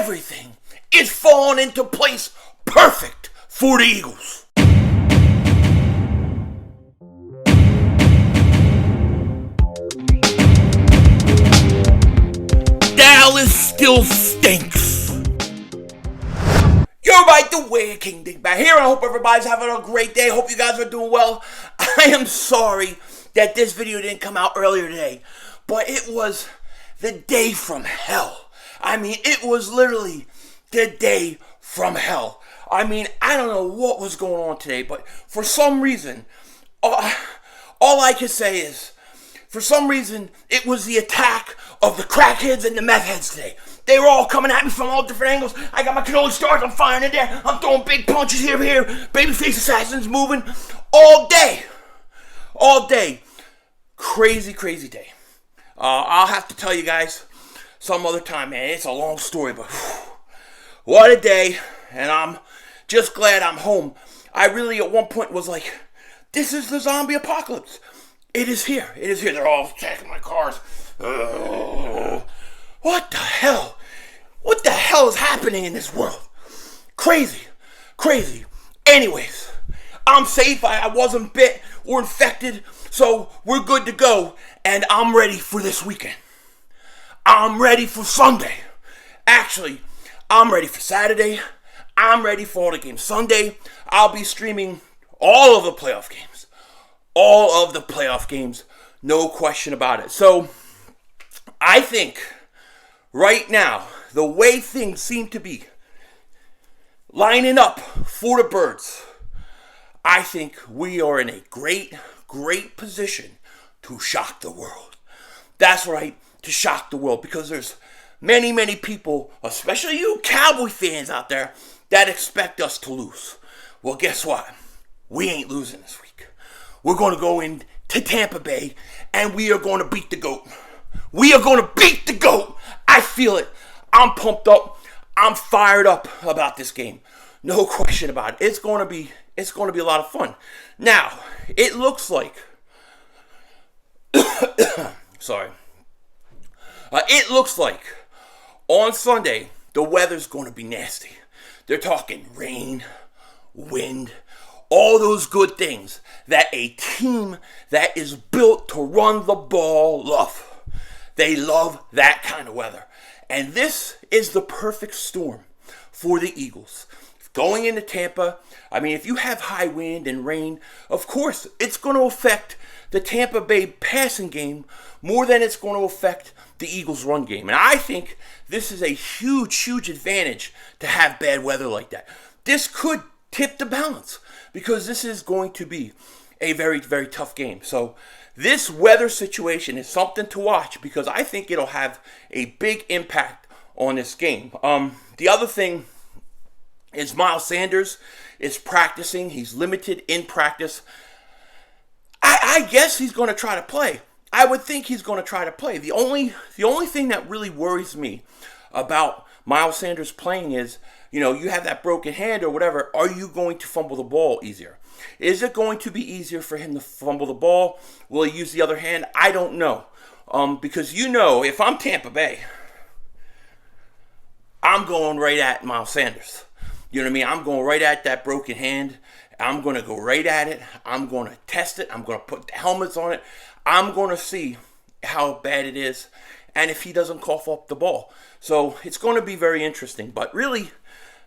everything is falling into place perfect for the Eagles. Dallas still stinks. You're right, the way King Dingbat here. I hope everybody's having a great day. Hope you guys are doing well. I am sorry that this video didn't come out earlier today, but it was the day from hell. I mean, it was literally the day from hell. I mean, I don't know what was going on today, but for some reason, all I can say is, for some reason, it was the attack of the crackheads and the meth heads today. They were all coming at me from all different angles. I got my cannoli stars, I'm firing in there. I'm throwing big punches here. Babyface assassins moving all day. All day. Crazy, crazy day. I'll have to tell you guys some other time, man. It's a long story, but what a day. And I'm just glad I'm home. I really at one point was like, this is the zombie apocalypse. It is here. It is here. They're all attacking my cars. What the hell? What the hell is happening in this world? Crazy. Crazy. Anyways, I'm safe. I wasn't bit or infected, so we're good to go. And I'm ready for this weekend. I'm ready for Sunday. Actually, I'm ready for Saturday. I'm ready for all the games Sunday. I'll be streaming all of the playoff games. All of the playoff games. No question about it. So, I think right now, the way things seem to be lining up for the Birds, I think we are in a great, great position to shock the world. That's right, to shock the world, because there's many, many people, especially you Cowboy fans out there, that expect us to lose. Well, guess what? We ain't losing this week. We're going to go into Tampa Bay, and we are going to beat the GOAT. We are going to beat the GOAT. I feel it. I'm pumped up. I'm fired up about this game. No question about it. It's going to be a lot of fun. Now, it looks like sorry. It looks like on Sunday the weather's going to be nasty. They're talking rain, wind, all those good things that a team that is built to run the ball love. They love that kind of weather. And this is the perfect storm for the Eagles. Going into Tampa, I mean, if you have high wind and rain, of course, it's going to affect the Tampa Bay passing game more than it's going to affect the Eagles' run game. And I think this is a huge, huge advantage to have bad weather like that. This could tip the balance because this is going to be a very, very tough game. So this weather situation is something to watch because I think it'll have a big impact on this game. The other thing is Miles Sanders is practicing. He's limited in practice. I guess he's going to try to play. I would think he's going to try to play. The only thing that really worries me about Miles Sanders playing is, you know, you have that broken hand or whatever. Are you going to fumble the ball easier? Is it going to be easier for him to fumble the ball? Will he use the other hand? I don't know. Because, you know, if I'm Tampa Bay, I'm going right at Miles Sanders. You know what I mean? I'm going right at that broken hand. I'm going to go right at it. I'm going to test it. I'm going to put the helmets on it. I'm going to see how bad it is and if he doesn't cough up the ball. So it's going to be very interesting. But really,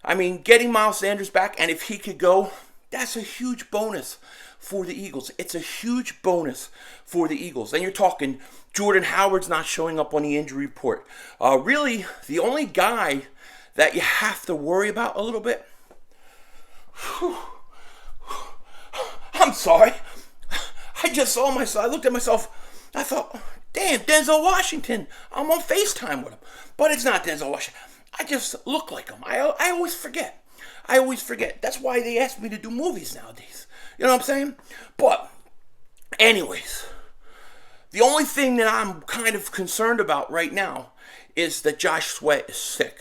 I mean, getting Miles Sanders back, and if he could go, that's a huge bonus for the Eagles. It's a huge bonus for the Eagles. And you're talking Jordan Howard's not showing up on the injury report. Really, the only guy that you have to worry about a little bit. I'm sorry. I just saw myself. I looked at myself. I thought, damn, Denzel Washington. I'm on FaceTime with him. But it's not Denzel Washington. I just look like him. I always forget. That's why they ask me to do movies nowadays. You know what I'm saying? But, anyways, the only thing that I'm kind of concerned about right now is that Josh Sweat is sick.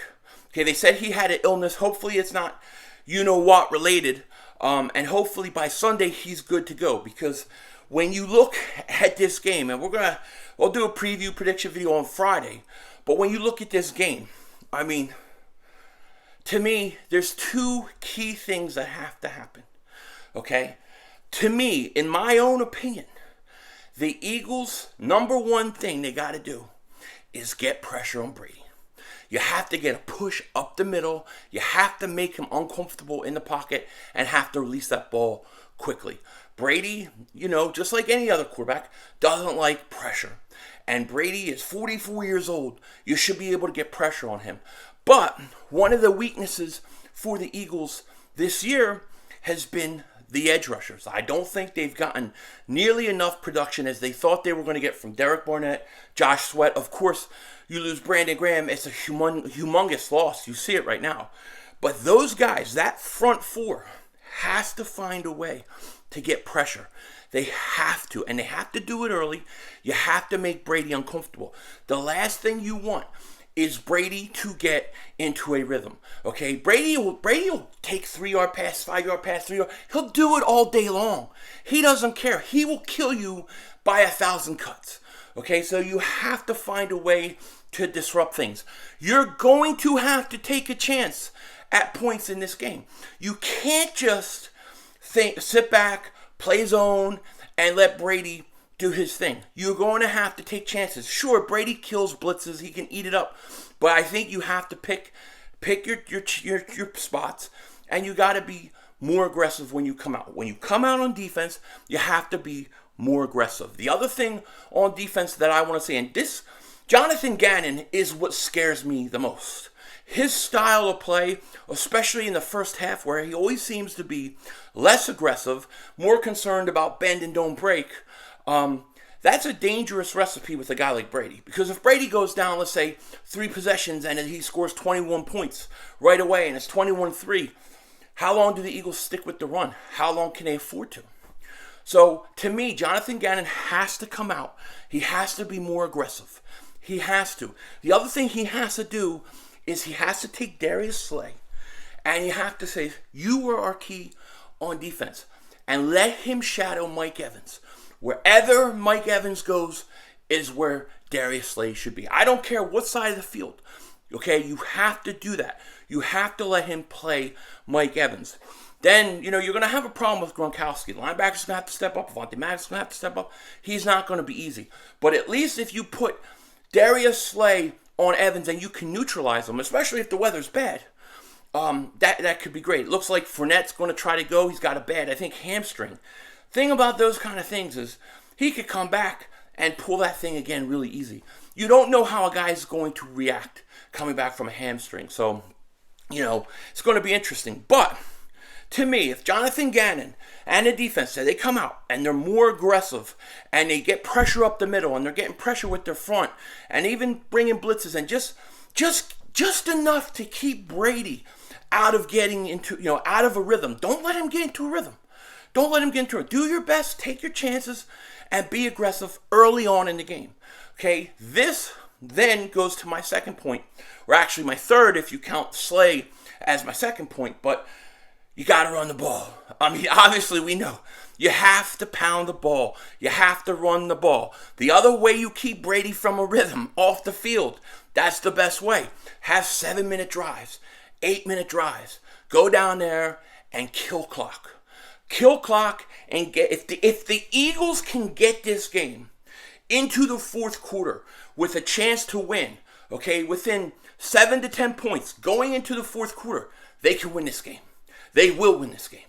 Okay, they said he had an illness. Hopefully it's not you-know-what related. And hopefully by Sunday he's good to go. Because when you look at this game, and we'll do a preview prediction video on Friday. But when you look at this game, I mean, to me, there's two key things that have to happen. Okay? To me, in my own opinion, the Eagles' number one thing they got to do is get pressure on Brady. You have to get a push up the middle. You have to make him uncomfortable in the pocket and have to release that ball quickly. Brady, just like any other quarterback, doesn't like pressure. And Brady is 44 years old. You should be able to get pressure on him. But one of the weaknesses for the Eagles this year has been the edge rushers. I don't think they've gotten nearly enough production as they thought they were going to get from Derek Barnett, Josh Sweat. Of course, you lose Brandon Graham. It's a humongous loss. You see it right now. But those guys, that front four, has to find a way to get pressure. They have to, and they have to do it early. You have to make Brady uncomfortable. The last thing you want is Brady to get into a rhythm. Okay, Brady will take 3-yard pass, 5-yard pass, 3-yard. He'll do it all day long. He doesn't care. He will kill you by 1,000 cuts. Okay, so you have to find a way to disrupt things. You're going to have to take a chance at points in this game. You can't just sit back, play zone, and let Brady do his thing. You're going to have to take chances. Sure, Brady kills blitzes. He can eat it up. But I think you have to pick your spots, and you got to be more aggressive when you come out. When you come out on defense, you have to be more aggressive. The other thing on defense that I want to say, and this, Jonathan Gannon is what scares me the most. His style of play, especially in the first half, where he always seems to be less aggressive, more concerned about bend and don't break, that's a dangerous recipe with a guy like Brady. Because if Brady goes down, let's say, 3 possessions and he scores 21 points right away and it's 21-3, how long do the Eagles stick with the run? How long can they afford to? So, to me, Jonathan Gannon has to come out. He has to be more aggressive. He has to. The other thing he has to do is he has to take Darius Slay and you have to say, you are our key on defense. And let him shadow Mike Evans. Wherever Mike Evans goes is where Darius Slay should be. I don't care what side of the field. Okay, you have to do that. You have to let him play Mike Evans. Then, you're going to have a problem with Gronkowski. The linebackers going to have to step up. Avonte Maddox going to have to step up. He's not going to be easy. But at least if you put Darius Slay on Evans and you can neutralize him, especially if the weather's bad, that could be great. It looks like Fournette's going to try to go. He's got a bad, I think, hamstring. Thing about those kind of things is he could come back and pull that thing again really easy. You don't know how a guy's going to react coming back from a hamstring. So, it's going to be interesting. But to me, if Jonathan Gannon and the defense, they come out and they're more aggressive and they get pressure up the middle and they're getting pressure with their front and even bringing blitzes and just enough to keep Brady out of getting into, out of a rhythm. Don't let him get into a rhythm. Don't let him get into it. Do your best, take your chances, and be aggressive early on in the game. Okay, this then goes to my second point, or actually my third if you count Slay as my second point, but you got to run the ball. I mean, obviously we know. You have to pound the ball. You have to run the ball. The other way you keep Brady from a rhythm off the field, that's the best way. Have 7-minute drives, 8-minute drives. Go down there and kill clock. Kill clock and get if the Eagles can get this game into the fourth quarter with a chance to win, okay, within 7 to 10 points going into the fourth quarter, they can win this game. They will win this game.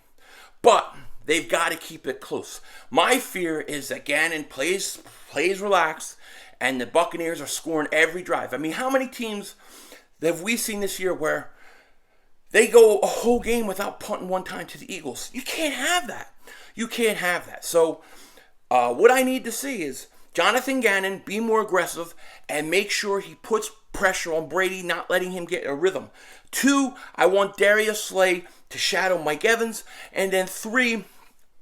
But they've got to keep it close. My fear is that Gannon plays relaxed and the Buccaneers are scoring every drive. I mean, how many teams have we seen this year where they go a whole game without punting one time to the Eagles? You can't have that. You can't have that. So what I need to see is Jonathan Gannon be more aggressive and make sure he puts pressure on Brady, not letting him get a rhythm. 2, I want Darius Slay to shadow Mike Evans. And then 3,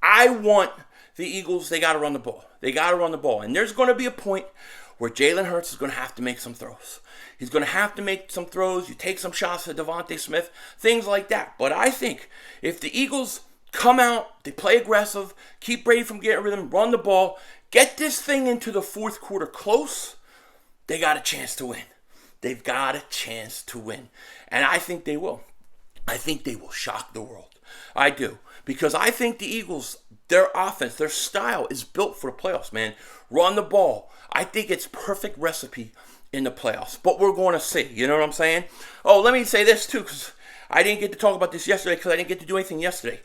I want the Eagles, they got to run the ball. They got to run the ball. And there's going to be a point where Jalen Hurts is going to have to make some throws. He's going to have to make some throws. You take some shots at Devontae Smith, things like that. But I think if the Eagles come out, they play aggressive, keep Brady from getting rhythm, run the ball, get this thing into the fourth quarter close, they got a chance to win. They've got a chance to win. And I think they will. I think they will shock the world. I do. Because I think the Eagles, their offense, their style is built for the playoffs, man. Run the ball. I think it's perfect recipe in the playoffs. But we're going to see. You know what I'm saying? Oh, let me say this, too, because I didn't get to talk about this yesterday because I didn't get to do anything yesterday.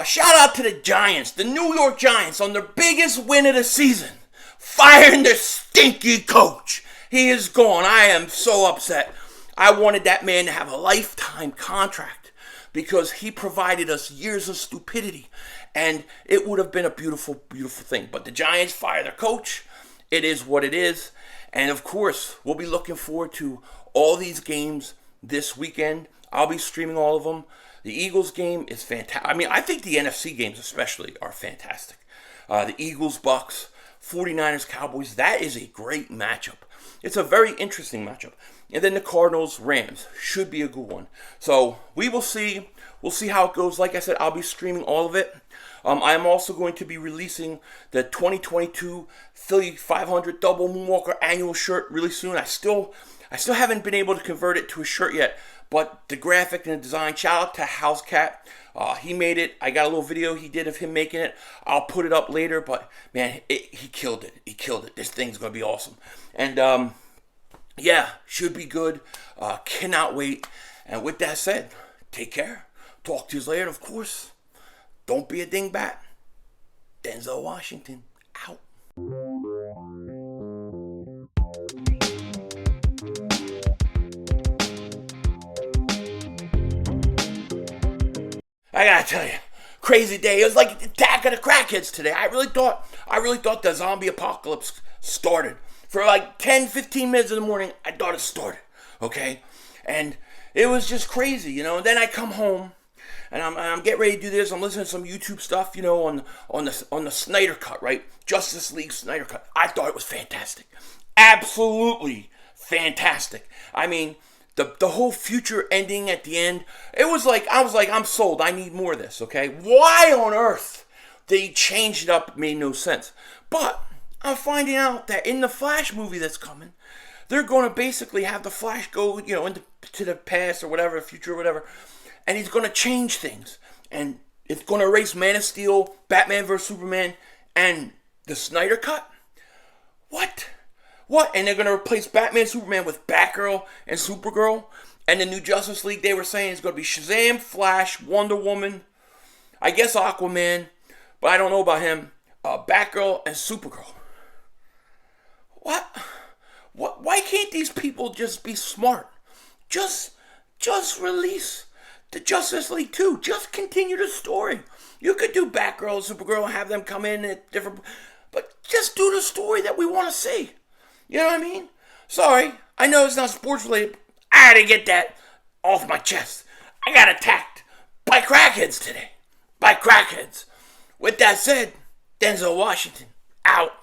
Shout out to the Giants, the New York Giants, on their biggest win of the season. Firing their stinky coach. He is gone. I am so upset. I wanted that man to have a lifetime contract because he provided us years of stupidity. And it would have been a beautiful, beautiful thing. But the Giants fire their coach. It is what it is. And of course, we'll be looking forward to all these games this weekend. I'll be streaming all of them. The Eagles game is fantastic. I mean, I think the NFC games especially are fantastic. The Eagles, Bucks, 49ers, Cowboys, that is a great matchup. It's a very interesting matchup. And then the Cardinals, Rams should be a good one. So we will see. We'll see how it goes. Like I said, I'll be streaming all of it. I am also going to be releasing the 2022 Philly 500 Double Moonwalker annual shirt really soon. I still haven't been able to convert it to a shirt yet. But the graphic and the design, shout out to Housecat. He made it. I got a little video he did of him making it. I'll put it up later. But, man, he killed it. He killed it. This thing's going to be awesome. And, yeah, should be good. Cannot wait. And with that said, take care. Talk to you later. Of course, don't be a dingbat. Denzel Washington, out. I gotta tell you, crazy day. It was like the attack of the crackheads today. I really thought the zombie apocalypse started. For like 10, 15 minutes in the morning, I thought it started, okay? And it was just crazy, you know? And then I come home, and I'm getting ready to do this. I'm listening to some YouTube stuff, you know, on the Snyder Cut, right? Justice League Snyder Cut. I thought it was fantastic. Absolutely fantastic. I mean, the whole future ending at the end, I was like, I'm sold. I need more of this, okay? Why on earth they changed it up made no sense. But I'm finding out that in the Flash movie that's coming, they're going to basically have the Flash go, you know, into the past or whatever, future or whatever, and he's going to change things. And it's going to erase Man of Steel, Batman vs. Superman, and the Snyder Cut? What? And they're going to replace Batman, Superman with Batgirl and Supergirl. And the new Justice League, they were saying, is going to be Shazam, Flash, Wonder Woman, I guess Aquaman, but I don't know about him, Batgirl, and Supergirl. What? Why can't these people just be smart? Just release the Justice League 2. Just continue the story. You could do Batgirl, Supergirl, and have them come in at different... But just do the story that we want to see. You know what I mean? Sorry, I know it's not sports related. I had to get that off my chest. I got attacked by crackheads today. By crackheads. With that said, Denzel Washington, out.